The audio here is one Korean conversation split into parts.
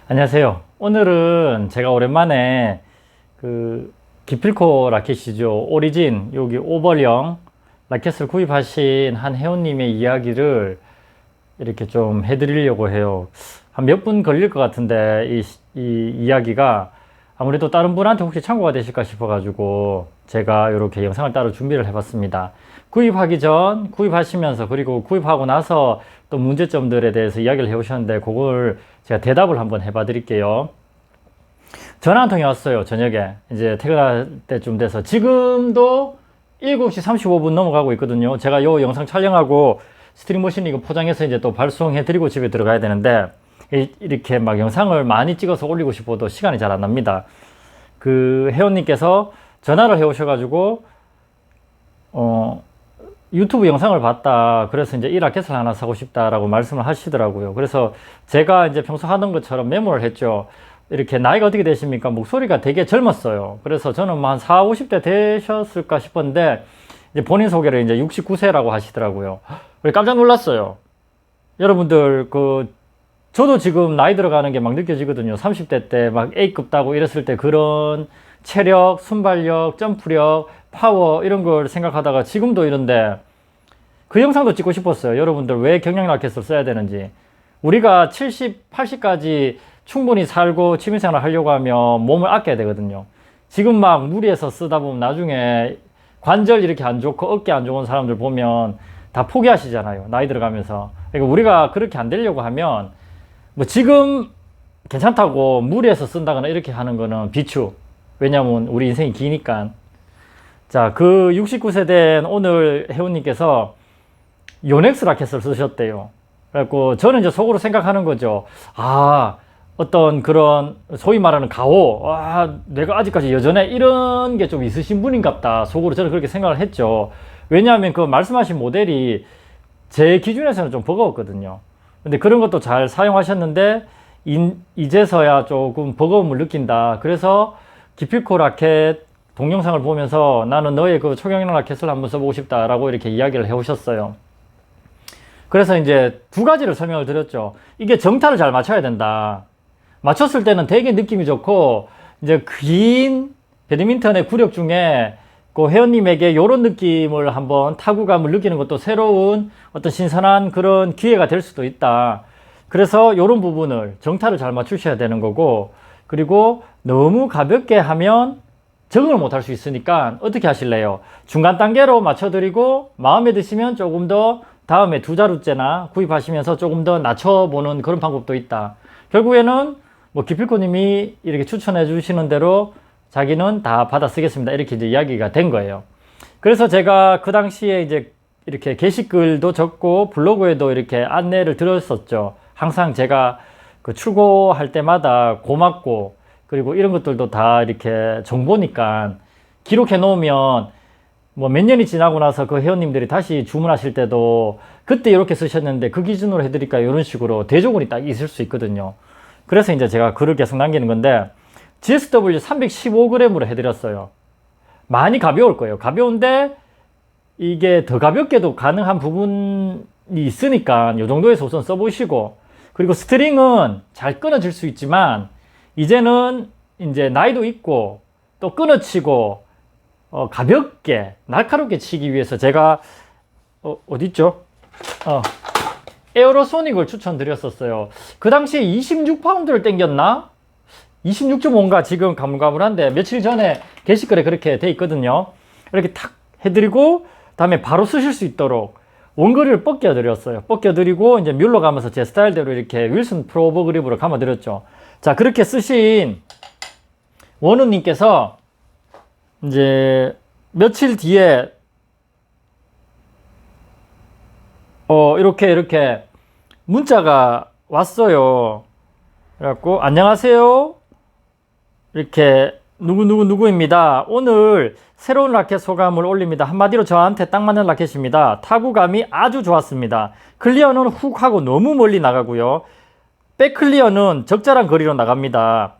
안녕하세요. 오늘은 제가 오랜만에 기필코 라켓이죠. 오리진 여기 오벌형 라켓을 구입하신 한 회원님의 이야기를 이렇게 좀 해드리려고 해요. 한 몇 분 걸릴 것 같은데 이 이야기가 아무래도 다른 분한테 혹시 참고가 되실까 싶어가지고 제가 이렇게 영상을 따로 준비를 해봤습니다. 구입하기 전, 구입하시면서, 그리고 구입하고 나서 또 문제점들에 대해서 이야기를 해오셨는데 그걸 제가 대답을 한번 해봐 드릴게요. 전화 한 통이 왔어요. 저녁에 이제 퇴근할 때쯤 돼서 지금도 7시 35분 넘어가고 있거든요. 제가 요 영상 촬영하고 스트링머신 이거 포장해서 이제 또 발송해 드리고 집에 들어가야 되는데 이렇게 막 영상을 많이 찍어서 올리고 싶어도 시간이 잘 안 납니다. 그 회원님께서 전화를 해 오셔가지고 유튜브 영상을 봤다. 그래서 이제 이 라켓을 하나 사고 싶다라고 말씀을 하시더라고요. 그래서 제가 이제 평소 하던 것처럼 메모를 했죠. 이렇게 나이가 어떻게 되십니까? 목소리가 되게 젊었어요. 그래서 저는 뭐 한 40, 50대 되셨을까 싶었는데 이제 본인 소개를 이제 69세라고 하시더라고요. 깜짝 놀랐어요. 여러분들 저도 지금 나이 들어가는 게 막 느껴지거든요. 30대 때 막 A급 따고 이랬을 때 그런 체력, 순발력, 점프력, 파워 이런 걸 생각하다가 지금도 이런데 그 영상도 찍고 싶었어요. 여러분들 왜 경량 라켓을 써야 되는지. 우리가 70, 80까지 충분히 살고 취미생활을 하려고 하면 몸을 아껴야 되거든요. 지금 막 무리해서 쓰다 보면 나중에 관절 이렇게 안 좋고 어깨 안 좋은 사람들 보면 다 포기하시잖아요. 나이 들어가면서. 그러니까 우리가 그렇게 안 되려고 하면 뭐 지금 괜찮다고 무리해서 쓴다거나 이렇게 하는 거는 비추. 왜냐면 우리 인생이 기니까. 자, 그 69세 된 오늘 회원님께서 요넥스 라켓을 쓰셨대요. 그래갖고 저는 이제 속으로 생각하는 거죠. 어떤 그런 소위 말하는 가오, 내가 아직까지 여전해 이런 게 좀 있으신 분인갑다. 속으로 저는 그렇게 생각을 했죠. 왜냐하면 그 말씀하신 모델이 제 기준에서는 좀 버거웠거든요. 근데 그런 것도 잘 사용하셨는데 이제서야 조금 버거움을 느낀다. 그래서 기필코 라켓 동영상을 보면서 나는 너의 그 초경량 라켓을 한번 써보고 싶다라고 이렇게 이야기를 해 오셨어요. 그래서 이제 두 가지를 설명을 드렸죠. 이게 정타를 잘 맞춰야 된다. 맞췄을 때는 되게 느낌이 좋고 이제 긴 배드민턴의 구력 중에 그 회원님에게 이런 느낌을 한번 타구감을 느끼는 것도 새로운 어떤 신선한 그런 기회가 될 수도 있다. 그래서 이런 부분을 정타를 잘 맞추셔야 되는 거고, 그리고 너무 가볍게 하면 적응을 못 할 수 있으니까 어떻게 하실래요? 중간 단계로 맞춰드리고 마음에 드시면 조금 더 다음에 두 자루째나 구입하시면서 조금 더 낮춰보는 그런 방법도 있다. 결국에는 뭐 기필코님이 이렇게 추천해 주시는 대로 자기는 다 받아 쓰겠습니다. 이렇게 이제 이야기가 된 거예요. 그래서 제가 그 당시에 이제 이렇게 게시글도 적고 블로그에도 이렇게 안내를 드렸었죠. 항상 제가 그 출고할 때마다 고맙고 그리고 이런 것들도 다 이렇게 정보니까 기록해 놓으면 뭐 몇 년이 지나고 나서 그 회원님들이 다시 주문하실 때도 그때 이렇게 쓰셨는데 그 기준으로 해드릴까요? 이런 식으로 대조군이 딱 있을 수 있거든요. 그래서 이제 제가 글을 계속 남기는 건데 GSW 315g으로 해드렸어요. 많이 가벼울 거예요. 가벼운데 이게 더 가볍게도 가능한 부분이 있으니까 이 정도에서 우선 써보시고, 그리고 스트링은 잘 끊어질 수 있지만 이제는 이제 나이도 있고 또 끊어치고 가볍게 날카롭게 치기 위해서 제가 어딨죠? 에어로소닉을 추천드렸었어요. 그 당시에 26파운드를 땡겼나? 26.5인가 지금 가물가물한데 며칠 전에 게시글에 그렇게 돼 있거든요. 이렇게 탁 해드리고 다음에 바로 쓰실 수 있도록 원거리를 벗겨드렸어요. 벗겨드리고 이제 뮬러 가면서 제 스타일대로 이렇게 윌슨 프로버 그립으로 감아드렸죠. 자, 그렇게 쓰신 원우님께서 이제 며칠 뒤에 이렇게 문자가 왔어요. 그래갖고 안녕하세요. 이렇게 누구입니다. 오늘 새로운 라켓 소감을 올립니다. 한마디로 저한테 딱 맞는 라켓입니다. 타구감이 아주 좋았습니다. 클리어는 훅 하고 너무 멀리 나가고요. 백 클리어는 적절한 거리로 나갑니다.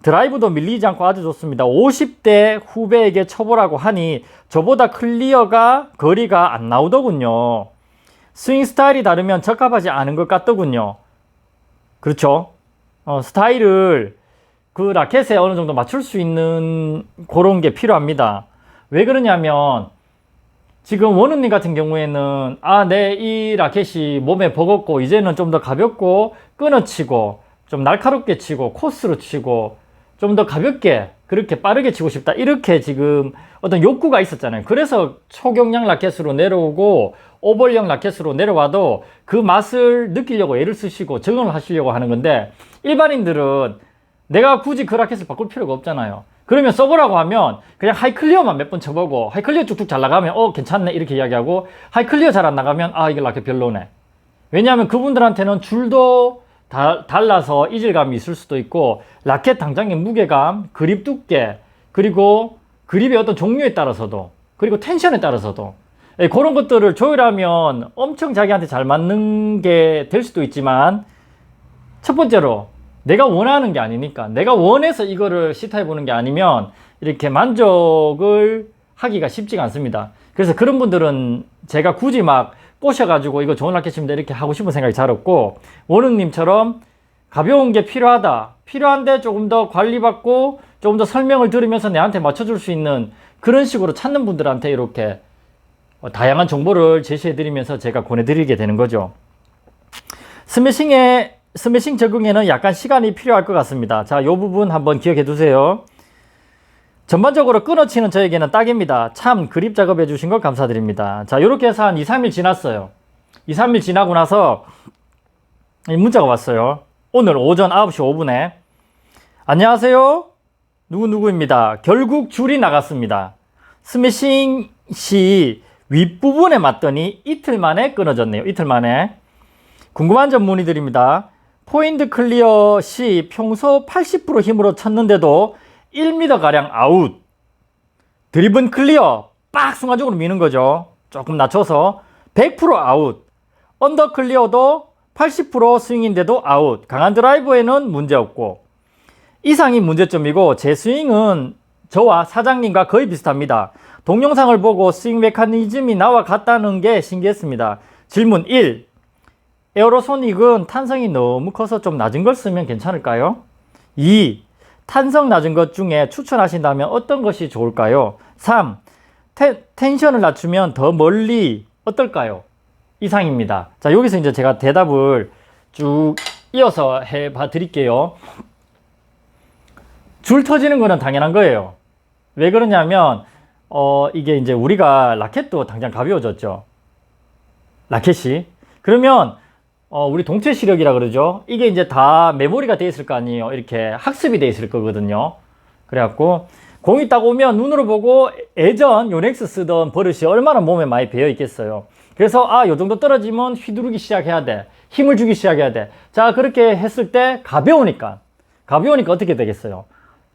드라이브도 밀리지 않고 아주 좋습니다. 50대 후배에게 쳐보라고 하니 저보다 클리어가 거리가 안 나오더군요. 스윙 스타일이 다르면 적합하지 않은 것 같더군요. 그렇죠? 스타일을 그 라켓에 어느 정도 맞출 수 있는 그런 게 필요합니다. 왜 그러냐면 지금 원우님 같은 경우에는 내 이 라켓이 몸에 버겁고 이제는 좀 더 가볍고 끊어치고 좀 날카롭게 치고 코스로 치고 좀 더 가볍게 그렇게 빠르게 치고 싶다 이렇게 지금 어떤 욕구가 있었잖아요. 그래서 초경량 라켓으로 내려오고 오벌형 라켓으로 내려와도 그 맛을 느끼려고 애를 쓰시고 적응을 하시려고 하는 건데, 일반인들은 내가 굳이 그 라켓을 바꿀 필요가 없잖아요. 그러면 써보라고 하면 그냥 하이클리어만 몇 번 쳐보고 하이클리어 쭉쭉 잘 나가면 괜찮네 이렇게 이야기하고, 하이클리어 잘 안 나가면 이게 라켓 별로네. 왜냐하면 그분들한테는 줄도 달라서 이질감이 있을 수도 있고, 라켓 당장의 무게감, 그립 두께, 그리고 그립의 어떤 종류에 따라서도, 그리고 텐션에 따라서도 그런 것들을 조율하면 엄청 자기한테 잘 맞는 게 될 수도 있지만, 첫 번째로 내가 원하는 게 아니니까, 내가 원해서 이거를 시타해 보는 게 아니면 이렇게 만족을 하기가 쉽지가 않습니다. 그래서 그런 분들은 제가 굳이 막 꼬셔가지고 이거 좋은 라켓입니다 이렇게 하고 싶은 생각이 잘 없고, 원우님처럼 가벼운 게 필요한데 조금 더 관리받고 조금 더 설명을 들으면서 내한테 맞춰줄 수 있는 그런 식으로 찾는 분들한테 이렇게 다양한 정보를 제시해 드리면서 제가 권해드리게 되는 거죠. 스매싱 적응에는 약간 시간이 필요할 것 같습니다. 자, 이 부분 한번 기억해 두세요. 전반적으로 끊어치는 저에게는 딱입니다. 참 그립 작업해 주신 거 감사드립니다. 자, 이렇게 해서 한 2, 3일 지났어요. 2, 3일 지나고 나서 문자가 왔어요. 오늘 오전 9시 5분에 안녕하세요, 누구누구입니다. 결국 줄이 나갔습니다. 스매싱 시 윗부분에 맞더니 이틀 만에 끊어졌네요. 이틀 만에. 궁금한 점 문의드립니다. 포인트 클리어 시 평소 80% 힘으로 쳤는데도 1m가량 아웃. 드리븐 클리어 빡 순간적으로 미는 거죠. 조금 낮춰서 100% 아웃. 언더 클리어도 80% 스윙인데도 아웃. 강한 드라이버에는 문제없고. 이상이 문제점이고, 제 스윙은 저와 사장님과 거의 비슷합니다. 동영상을 보고 스윙 메커니즘이 나와 같다는 게 신기했습니다. 질문 1. 에어로소닉은 탄성이 너무 커서 좀 낮은 걸 쓰면 괜찮을까요? 2. 탄성 낮은 것 중에 추천하신다면 어떤 것이 좋을까요? 3. 텐션을 낮추면 더 멀리 어떨까요? 이상입니다. 자, 여기서 이제 제가 대답을 쭉 이어서 해봐 드릴게요. 줄 터지는 거는 당연한 거예요. 왜 그러냐면 이게 이제 우리가 라켓도 당장 가벼워졌죠. 라켓이. 그러면 우리 동체 시력이라 그러죠. 이게 이제 다 메모리가 돼 있을 거 아니에요. 이렇게 학습이 돼 있을 거거든요. 그래갖고 공이 딱 오면 눈으로 보고 예전 요넥스 쓰던 버릇이 얼마나 몸에 많이 배어 있겠어요. 그래서 요 정도 떨어지면 휘두르기 시작해야 돼. 힘을 주기 시작해야 돼. 자, 그렇게 했을 때 가벼우니까 어떻게 되겠어요?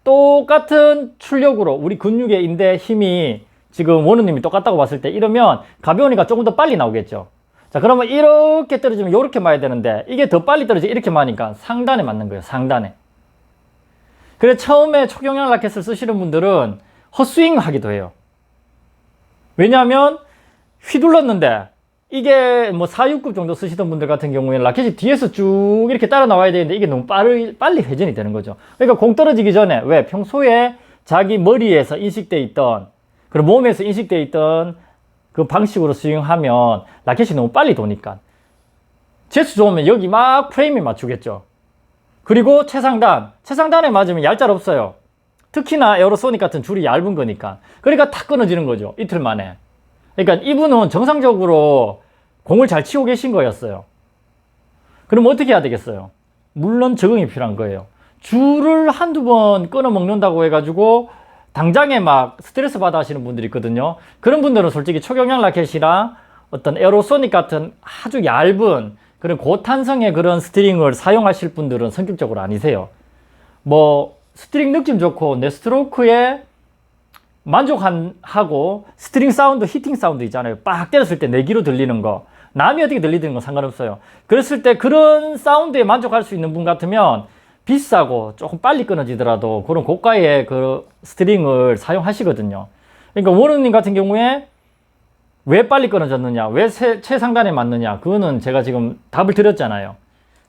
똑같은 출력으로 우리 근육의 인대 힘이 지금 원우님이 똑같다고 봤을 때 이러면 가벼우니까 조금 더 빨리 나오겠죠. 자, 그러면 이렇게 떨어지면 이렇게 맞아야 되는데 이게 더 빨리 떨어지고 이렇게 맞으니까 상단에 맞는 거예요. 상단에. 그래, 처음에 초경량 라켓을 쓰시는 분들은 헛스윙 하기도 해요. 왜냐하면 휘둘렀는데 이게 뭐 4, 6급 정도 쓰시던 분들 같은 경우에는 라켓이 뒤에서 쭉 이렇게 따라 나와야 되는데 이게 너무 빨리 회전이 되는 거죠. 그러니까 공 떨어지기 전에 왜 평소에 자기 머리에서 인식돼 있던, 그리고 몸에서 인식돼 있던 그 방식으로 스윙하면 라켓이 너무 빨리 도니까 제수 좋으면 여기 막 프레임에 맞추겠죠. 그리고 최상단에 맞으면 얄짤 없어요. 특히나 에어로소닉 같은 줄이 얇은 거니까. 그러니까 탁 끊어지는 거죠. 이틀 만에. 그러니까 이분은 정상적으로 공을 잘 치고 계신 거였어요. 그럼 어떻게 해야 되겠어요? 물론 적응이 필요한 거예요. 줄을 한두 번 끊어 먹는다고 해가지고 당장에 막 스트레스 받아 하시는 분들이 있거든요. 그런 분들은 솔직히 초경량 라켓이나 어떤 에어로소닉 같은 아주 얇은 그런 고탄성의 그런 스트링을 사용하실 분들은 성격적으로 아니세요. 뭐 스트링 느낌 좋고 내 스트로크에 만족하고 스트링 사운드, 히팅 사운드 있잖아요. 빡 때렸을 때 내기로 들리는 거, 남이 어떻게 들리는 건 상관없어요. 그랬을 때 그런 사운드에 만족할 수 있는 분 같으면 비싸고 조금 빨리 끊어지더라도 그런 고가의 그 스트링을 사용하시거든요. 그러니까 원우님 같은 경우에 왜 빨리 끊어졌느냐, 왜 최상단에 맞느냐, 그거는 제가 지금 답을 드렸잖아요.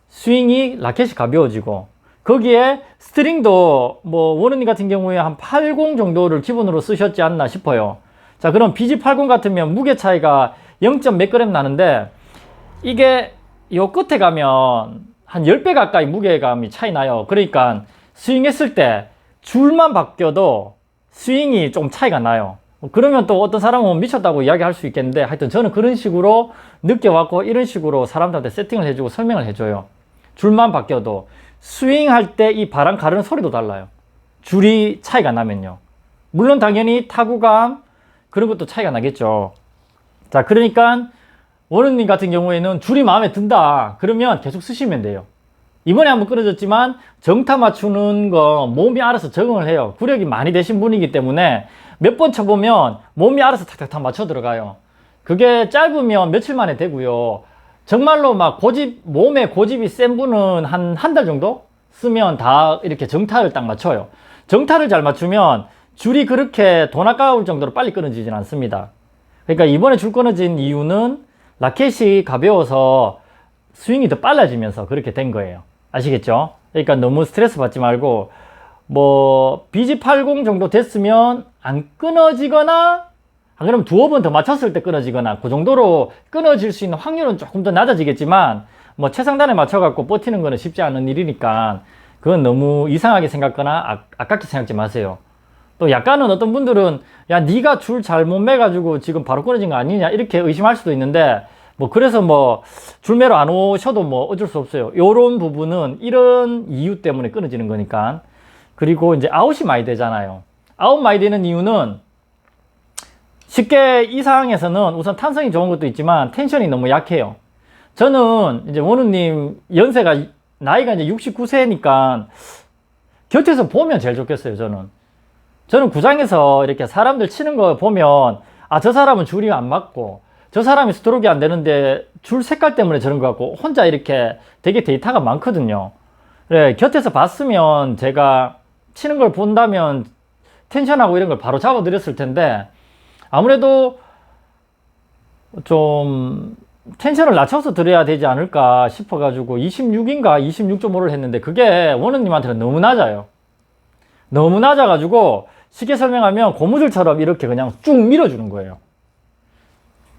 스윙이 라켓이 가벼워지고 거기에 스트링도 뭐 원은님 같은 경우에 한 80 정도를 기본으로 쓰셨지 않나 싶어요. 자, 그럼 BG80 같으면 무게 차이가 0. 몇 그램 나는데 이게 요 끝에 가면 한 10배 가까이 무게감이 차이 나요. 그러니까 스윙했을 때 줄만 바뀌어도 스윙이 좀 차이가 나요. 그러면 또 어떤 사람은 미쳤다고 이야기할 수 있겠는데, 하여튼 저는 그런 식으로 느껴왔고 이런 식으로 사람들한테 세팅을 해주고 설명을 해줘요. 줄만 바뀌어도 스윙할 때 이 바람 가르는 소리도 달라요. 줄이 차이가 나면요. 물론 당연히 타구감 그런 것도 차이가 나겠죠. 자, 그러니까 원우님 같은 경우에는 줄이 마음에 든다 그러면 계속 쓰시면 돼요. 이번에 한번 끊어졌지만 정타 맞추는 거 몸이 알아서 적응을 해요. 구력이 많이 되신 분이기 때문에 몇 번 쳐보면 몸이 알아서 탁탁탁 맞춰 들어가요. 그게 짧으면 며칠 만에 되고요. 정말로 막 몸에 고집이 센 분은 한 달 정도 쓰면 다 이렇게 정타를 딱 맞춰요. 정타를 잘 맞추면 줄이 그렇게 돈 아까울 정도로 빨리 끊어지진 않습니다. 그러니까 이번에 줄 끊어진 이유는 라켓이 가벼워서 스윙이 더 빨라지면서 그렇게 된 거예요. 아시겠죠? 그러니까 너무 스트레스 받지 말고 뭐 BG80 정도 됐으면 안 끊어지거나, 그럼 두어 번 더 맞췄을 때 끊어지거나, 그 정도로 끊어질 수 있는 확률은 조금 더 낮아지겠지만 뭐 최상단에 맞춰갖고 버티는 거는 쉽지 않은 일이니까 그건 너무 이상하게 생각하거나 아깝게 생각지 마세요. 또 약간은 어떤 분들은 야 네가 줄 잘못 매가지고 지금 바로 끊어진 거 아니냐 이렇게 의심할 수도 있는데, 뭐 그래서 뭐 줄매로 안 오셔도 뭐 어쩔 수 없어요. 요런 부분은 이런 이유 때문에 끊어지는 거니까. 그리고 이제 아웃이 많이 되잖아요. 아웃 많이 되는 이유는 쉽게 이 상황에서는 우선 탄성이 좋은 것도 있지만 텐션이 너무 약해요. 저는 이제 원우님 나이가 이제 69세니까 곁에서 보면 제일 좋겠어요. 저는 구장에서 이렇게 사람들 치는 거 보면 저 사람은 줄이 안 맞고 저 사람이 스트로크가 안 되는데 줄 색깔 때문에 저런 것 같고 혼자 이렇게 되게 데이터가 많거든요. 그래, 곁에서 봤으면 제가 치는 걸 본다면 텐션하고 이런 걸 바로 잡아 드렸을 텐데 아무래도 좀 텐션을 낮춰서 드려야 되지 않을까 싶어 가지고 26인가 26.5를 했는데 그게 원우님한테는 너무 낮아요. 너무 낮아 가지고 쉽게 설명하면 고무줄처럼 이렇게 그냥 쭉 밀어주는 거예요.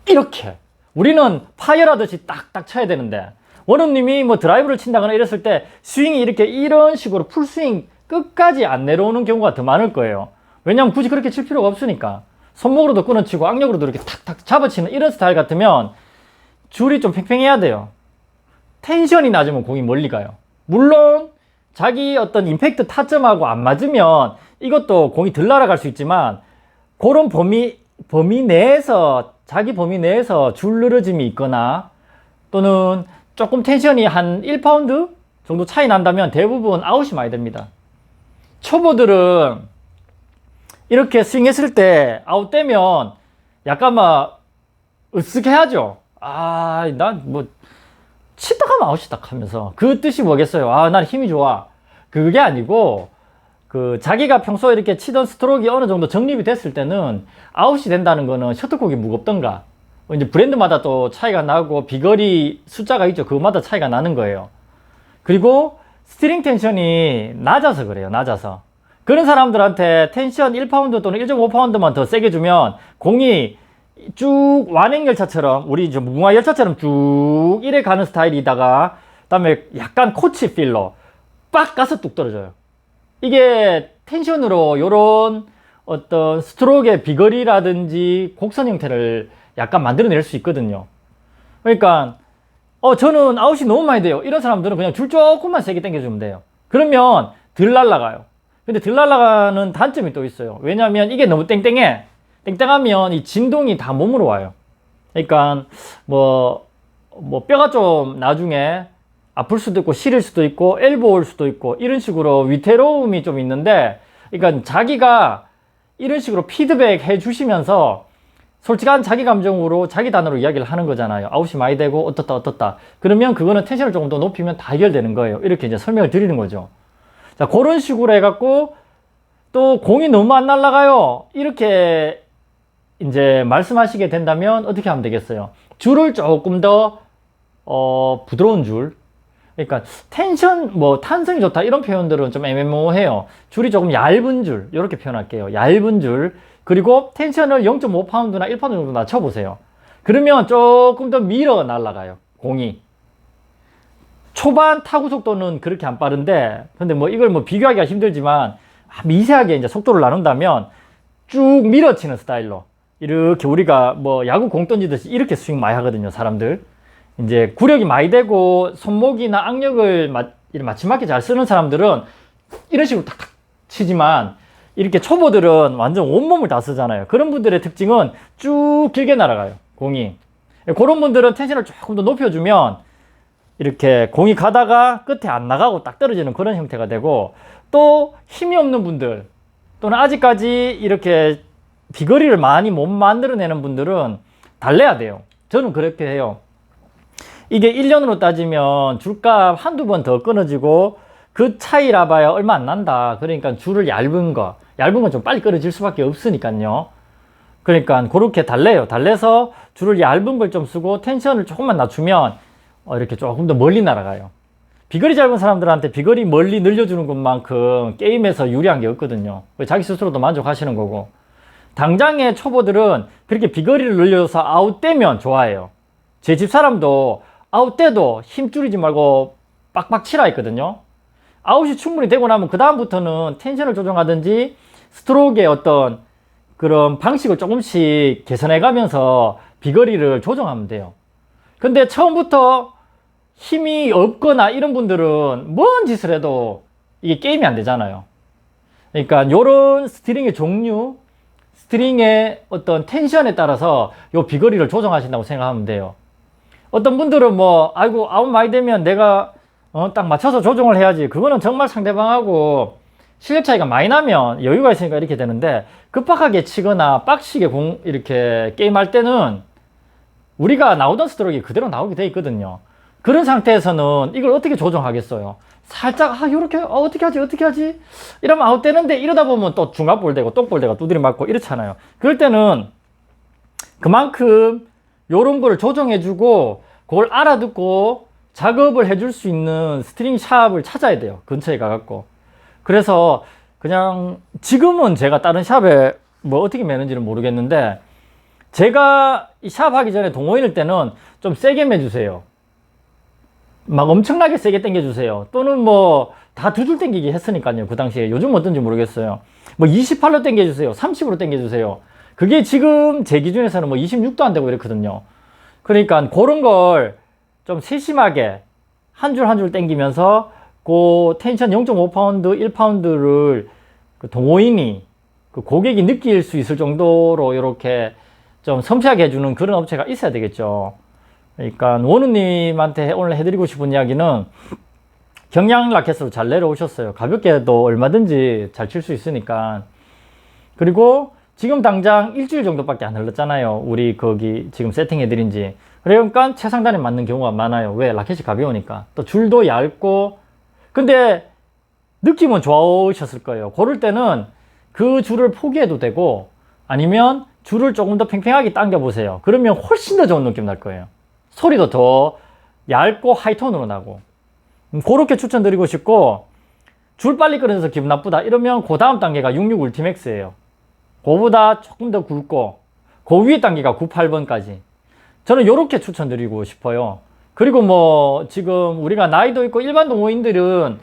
이렇게 우리는 파열하듯이 딱딱 쳐야 되는데 원우님이 뭐 드라이브를 친다거나 이랬을 때 스윙이 이렇게 이런 식으로 풀스윙 끝까지 안 내려오는 경우가 더 많을 거예요. 왜냐면 굳이 그렇게 칠 필요가 없으니까. 손목으로도 끊어치고 악력으로도 이렇게 탁탁 잡아치는 이런 스타일 같으면 줄이 좀 팽팽해야 돼요. 텐션이 낮으면 공이 멀리 가요. 물론 자기 어떤 임팩트 타점하고 안 맞으면 이것도 공이 덜 날아갈 수 있지만 그런 범위 내에서 자기 범위 내에서 줄 늘어짐이 있거나 또는 조금 텐션이 한 1파운드 정도 차이 난다면 대부분 아웃이 많이 됩니다. 초보들은 이렇게 스윙했을 때 아웃되면 약간 막 으쓱해야죠. 난 뭐 치다 가면 아웃이다 하면서 그 뜻이 뭐겠어요. 난 힘이 좋아. 그게 아니고 자기가 평소에 이렇게 치던 스트로크가 어느 정도 정립이 됐을 때는 아웃이 된다는 거는 셔틀콕이 무겁던가 이제 브랜드마다 또 차이가 나고 비거리 숫자가 있죠. 그거마다 차이가 나는 거예요. 그리고 스트링 텐션이 낮아서 그래요. 낮아서. 그런 사람들한테 텐션 1파운드 또는 1.5파운드만 더 세게 주면 공이 쭉 완행열차처럼 우리 무궁화 열차처럼 쭉 이래 가는 스타일이다가 그다음에 약간 코치 필러 빡 가서 뚝 떨어져요. 이게 텐션으로 요런 어떤 스트로크의 비거리라든지 곡선 형태를 약간 만들어낼 수 있거든요. 그러니까 저는 아웃이 너무 많이 돼요. 이런 사람들은 그냥 줄 조금만 세게 당겨주면 돼요. 그러면 덜 날아가요. 근데 덜 날아가는 단점이 또 있어요. 왜냐하면 이게 너무 땡땡해. 땡땡하면 이 진동이 다 몸으로 와요. 그러니까 뭐 뼈가 좀 나중에 아플 수도 있고 시릴 수도 있고 엘보 올 수도 있고 이런 식으로 위태로움이 좀 있는데, 그러니까 자기가 이런 식으로 피드백 해 주시면서 솔직한 자기 감정으로 자기 단어로 이야기를 하는 거잖아요. 아웃이 많이 되고 어떻다 그러면 그거는 텐션을 조금 더 높이면 다 해결되는 거예요. 이렇게 이제 설명을 드리는 거죠. 자, 그런 식으로 해갖고 또 공이 너무 안 날아가요. 이렇게 이제 말씀하시게 된다면 어떻게 하면 되겠어요? 줄을 조금 더 부드러운 줄, 그러니까 텐션, 뭐 탄성이 좋다 이런 표현들은 좀 애매모호해요. 줄이 조금 얇은 줄 이렇게 표현할게요. 얇은 줄. 그리고 텐션을 0.5파운드나 1파운드 정도 낮춰보세요. 그러면 조금 더 밀어 날아가요, 공이. 초반 타구 속도는 그렇게 안 빠른데, 근데 뭐 이걸 뭐 비교하기가 힘들지만 미세하게 이제 속도를 나눈다면 쭉 밀어치는 스타일로 이렇게 우리가 뭐 야구 공 던지듯이 이렇게 스윙 많이 하거든요, 사람들. 이제 구력이 많이 되고 손목이나 악력을 마침맞게 잘 쓰는 사람들은 이런 식으로 탁탁 치지만, 이렇게 초보들은 완전 온몸을 다 쓰잖아요. 그런 분들의 특징은 쭉 길게 날아가요, 공이. 그런 분들은 텐션을 조금 더 높여주면 이렇게 공이 가다가 끝에 안 나가고 딱 떨어지는 그런 형태가 되고, 또 힘이 없는 분들 또는 아직까지 이렇게 비거리를 많이 못 만들어내는 분들은 달래야 돼요. 저는 그렇게 해요. 이게 1년으로 따지면 줄값 한두 번 더 끊어지고 그 차이라 봐야 얼마 안 난다. 그러니까 줄을 얇은 건 좀 빨리 끊어질 수밖에 없으니까요. 그러니까 그렇게 달래요. 달래서 줄을 얇은 걸 좀 쓰고 텐션을 조금만 낮추면 이렇게 조금 더 멀리 날아가요. 비거리 짧은 사람들한테 비거리 멀리 늘려주는 것만큼 게임에서 유리한 게 없거든요. 자기 스스로도 만족하시는 거고. 당장의 초보들은 그렇게 비거리를 늘려서 아웃되면 좋아해요. 제 집 사람도 아웃돼도 힘 줄이지 말고 빡빡 치라 했거든요. 아웃이 충분히 되고 나면 그 다음부터는 텐션을 조정하든지 스트로크의 어떤 그런 방식을 조금씩 개선해 가면서 비거리를 조정하면 돼요. 근데 처음부터 힘이 없거나 이런 분들은 뭔 짓을 해도 이게 게임이 안 되잖아요. 그러니까 요런 스트링의 종류, 스트링의 어떤 텐션에 따라서 요 비거리를 조정하신다고 생각하면 돼요. 어떤 분들은 뭐 아이고 아웃 많이 되면 내가 딱 맞춰서 조정을 해야지, 그거는 정말 상대방하고 실력 차이가 많이 나면 여유가 있으니까 이렇게 되는데, 급박하게 치거나 빡시게 이렇게 게임할 때는 우리가 나오던 스트로크가 그대로 나오게 돼 있거든요. 그런 상태에서는 이걸 어떻게 조정하겠어요? 살짝 요렇게 어떻게 하지 이러면 아웃되는데, 이러다 보면 또 중간볼 되고 똥볼 되고 두드려 맞고 이렇잖아요. 그럴 때는 그만큼 요런 거를 조정해주고 그걸 알아듣고 작업을 해줄 수 있는 스트링 샵을 찾아야 돼요, 근처에 가갖고. 그래서 그냥 지금은 제가 다른 샵에 뭐 어떻게 매는지는 모르겠는데, 제가 이 샵 하기 전에 동호인일 때는 좀 세게 매주세요. 막 엄청나게 세게 당겨주세요. 또는 뭐 다 두 줄 당기기 했으니까요, 그 당시에. 요즘 어떤지 모르겠어요. 뭐 28로 당겨주세요, 30으로 당겨주세요. 그게 지금 제 기준에서는 뭐 26도 안 되고 이렇거든요. 그러니까 그런 걸 좀 세심하게 한 줄 한 줄 당기면서 그 텐션 0.5파운드, 1파운드를 그 동호인이, 그 고객이 느낄 수 있을 정도로 이렇게 좀 섬세하게 해주는 그런 업체가 있어야 되겠죠. 그러니까 원우님한테 오늘 해드리고 싶은 이야기는, 경량 라켓으로 잘 내려오셨어요. 가볍게도 얼마든지 잘 칠 수 있으니까. 그리고 지금 당장 일주일 정도밖에 안 흘렀잖아요, 우리 거기 지금 세팅해드린 지. 그러니까 최상단에 맞는 경우가 많아요. 왜? 라켓이 가벼우니까. 또 줄도 얇고. 근데 느낌은 좋으셨을 거예요. 그럴 때는 그 줄을 포기해도 되고, 아니면 줄을 조금 더 팽팽하게 당겨보세요. 그러면 훨씬 더 좋은 느낌 날 거예요. 소리도 더 얇고 하이톤으로 나고. 그렇게 추천드리고 싶고, 줄 빨리 끊어져서 기분 나쁘다 이러면 그 다음 단계가 66 울티맥스예요. 그보다 조금 더 굵고, 그 위에 단계가 98번까지. 저는 이렇게 추천드리고 싶어요. 그리고 뭐 지금 우리가 나이도 있고 일반 동호인들은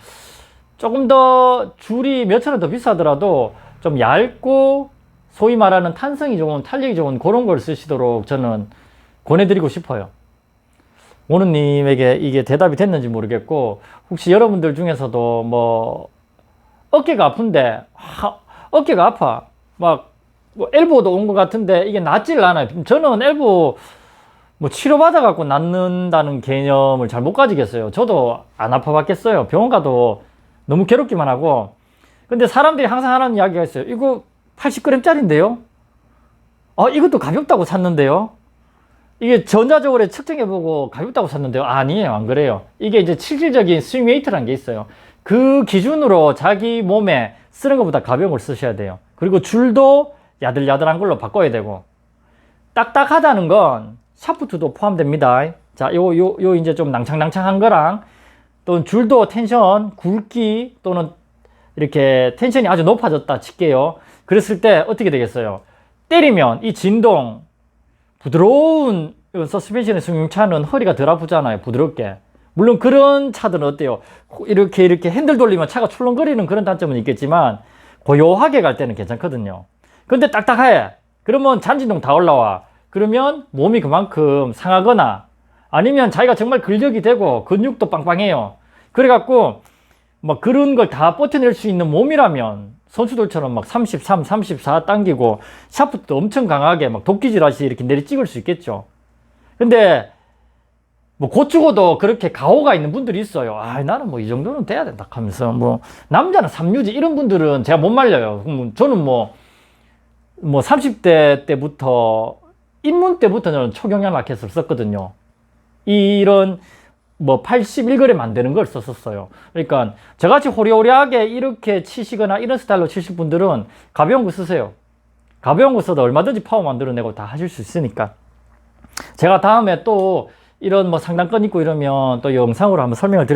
조금 더 줄이 몇천 원 더 비싸더라도 좀 얇고 소위 말하는 탄성이 좋은, 탄력이 좋은 그런 걸 쓰시도록 저는 권해드리고 싶어요. 원우님에게 이게 대답이 됐는지 모르겠고, 혹시 여러분들 중에서도 뭐 어깨가 아픈데 어깨가 아파, 막 뭐 엘보도 온 것 같은데 이게 낫질 않아요. 저는 엘보 뭐 치료받아 갖고 낫는다는 개념을 잘 못 가지겠어요. 저도 안 아파 봤겠어요. 병원 가도 너무 괴롭기만 하고. 근데 사람들이 항상 하는 이야기가 있어요. 이거 80g짜리인데요? 이것도 가볍다고 샀는데요? 이게 전자적으로 측정해보고 가볍다고 샀는데요? 아니에요, 안 그래요. 이게 이제 실질적인 스윙 웨이트라는 게 있어요. 그 기준으로 자기 몸에 쓰는 것보다 가벼운 걸 쓰셔야 돼요. 그리고 줄도 야들야들한 걸로 바꿔야 되고, 딱딱하다는 건 샤프트도 포함됩니다. 자, 요 이제 좀 낭창낭창한 거랑 또는 줄도 텐션, 굵기 또는 이렇게 텐션이 아주 높아졌다 칠게요. 그랬을 때 어떻게 되겠어요? 때리면 이 진동, 부드러운 서스펜션의 승용차는 허리가 덜 아프잖아요. 부드럽게. 물론 그런 차들은 어때요? 이렇게 핸들 돌리면 차가 출렁거리는 그런 단점은 있겠지만 고요하게 갈 때는 괜찮거든요. 근데 딱딱해. 그러면 잔진동 다 올라와. 그러면 몸이 그만큼 상하거나 아니면 자기가 정말 근력이 되고 근육도 빵빵해요. 그래갖고 막 그런 걸 다 버텨낼 수 있는 몸이라면 선수들처럼 막 33, 34 당기고 샤프트도 엄청 강하게 막 도끼질 하시 이렇게 내리 찍을 수 있겠죠. 근데 뭐 고추고도 그렇게 가오가 있는 분들이 있어요. 아, 나는 뭐 이 정도는 돼야 된다 하면서 뭐 남자는 3유지 이런 분들은 제가 못 말려요. 저는 뭐 30대 때부터 입문 때부터 저는 초경량 라켓을 썼거든요. 이런 뭐 81g 안 되는 걸 썼었어요. 그러니까 저같이 호리호리하게 이렇게 치시거나 이런 스타일로 치실 분들은 가벼운 거 쓰세요. 가벼운 거 써도 얼마든지 파워 만들어내고 다 하실 수 있으니까. 제가 다음에 또 이런 뭐 상단권 있고 이러면 또 영상으로 한번 설명을 드릴게요.